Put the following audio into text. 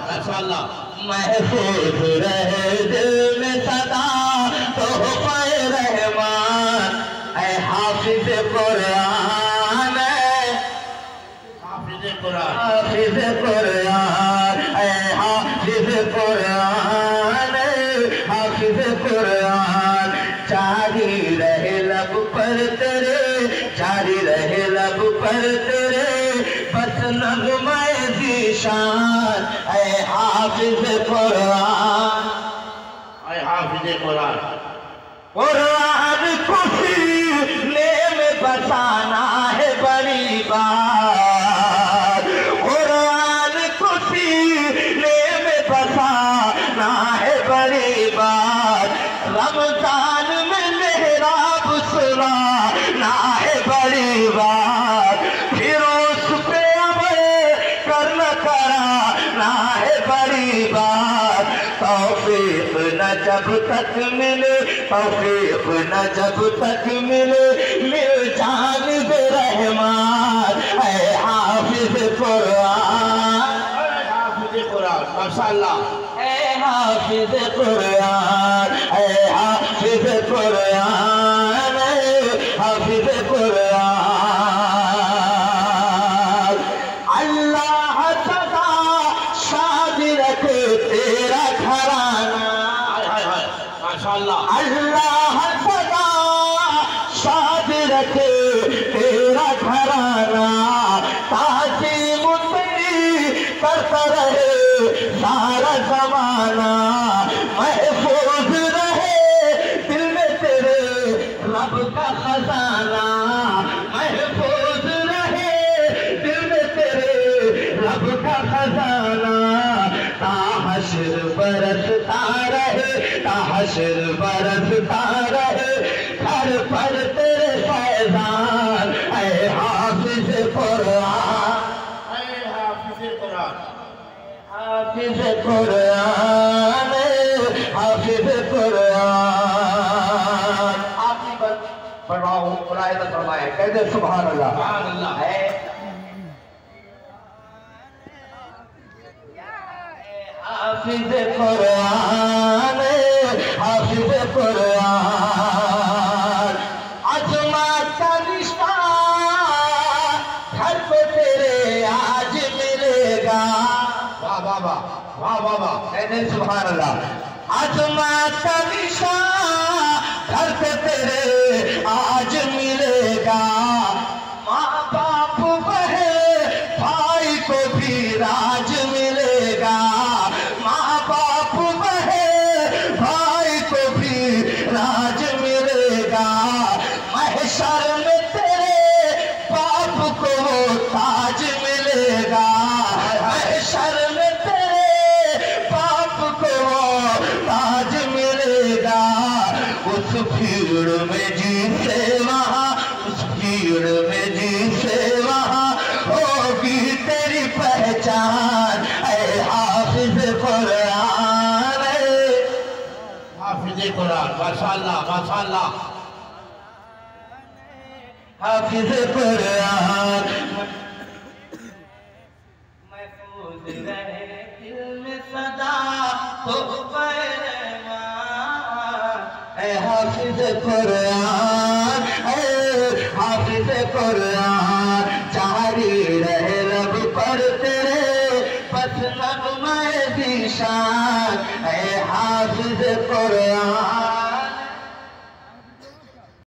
माशाअल्लाह। महफूज रहे दिल में सदा तोहफ़े रहमान, ऐ हाफिज़ कुरान, हाफिज़ कुरान, हाफिज़ कुरान, ऐ हाफिज़ कुरान, हाफिज़ कुरान। जारी रहे लब पर तेरे, जारी रहे लब पर तेरे, बस नग़्मे ज़ीशान, ऐ हाफिज़ कुरान, ऐ हाफिज़ कुरान। कुरान को सीने में बसाना है बड़ी बात, कुरान को सीने में बसाना है बड़ी बात। रमजान में मेहराब सुलाना है बड़ी बात, फिर उस पे अमल करना कराना है बड़ी बात। तौफीक न जब तक मिले, तौफीक न जब तक मिले, मिल जानिब रहमान, ऐ हाफिज़ कुरान, ऐ हाफिज़ कुरान। माशाअल्लाह। ऐ हाफिज़ कुरान, ऐ हाफिज़ कुरान, ऐ हाफिज़ कुरान। अल्लाह सदा शाद रखे तेरा घराना, माशाअल्लाह। अल्लाह सदा शाद रखे तेरा घराना, ताज़ीम तेरी करता रहे सारा ज़माना। महफूज रहे दिल में तेरे रब का खजाना, महफूज रहे दिल में तेरे रब का खजाना। ताहशर बरसता रहे, ताहशर बरसता रहे, घर पर तेरे फैज़ान, ऐ हाफिज़ कुरान, ऐ हाफिज़ कुरान, हाफिज़ कुरान, हाफिज़ कुरान। आपकी बात फरमाओ, मुलाहिज़ा फरमाए, कहते सुभान अल्लाह, सुभान अल्लाह। है हाफिज़ कुरान, हाफिज़ कुरान। अज़मत का रिश्ता घर पे तेरे आज मिलेगा, वाह वाह वाह, वाह वाह वाह, कहते सुभान अल्लाह। अज़मत का रिश्ता घर पे तेरे आज मिलेगा, माँ बाप बहन भाई को भी राज मिलेगा, माँ बाप बहन भाई को भी राज मिलेगा। महशर में तेरे बाप को ताज मिलेगा, महशर में तेरे बाप को ताज मिलेगा। उस भीड़ में जीते वहाँ, उस भीड़ में जीते वहाँ होगी तेरी पहचान, ऐ हाफिज़ कुरान, हाफिज़ कुरान। माशाअल्लाह, माशाअल्लाह। हाफिज़ कुरान। महफूज रहे दिल में सदा तोहफ़े रहमान, ऐ हाफिज़ कुरान, ऐ हाफिज़ कुरान। जारी रहे लब पर तेरे बस नग़्मे ज़ीशान, ऐ हाफिज़ कुरान।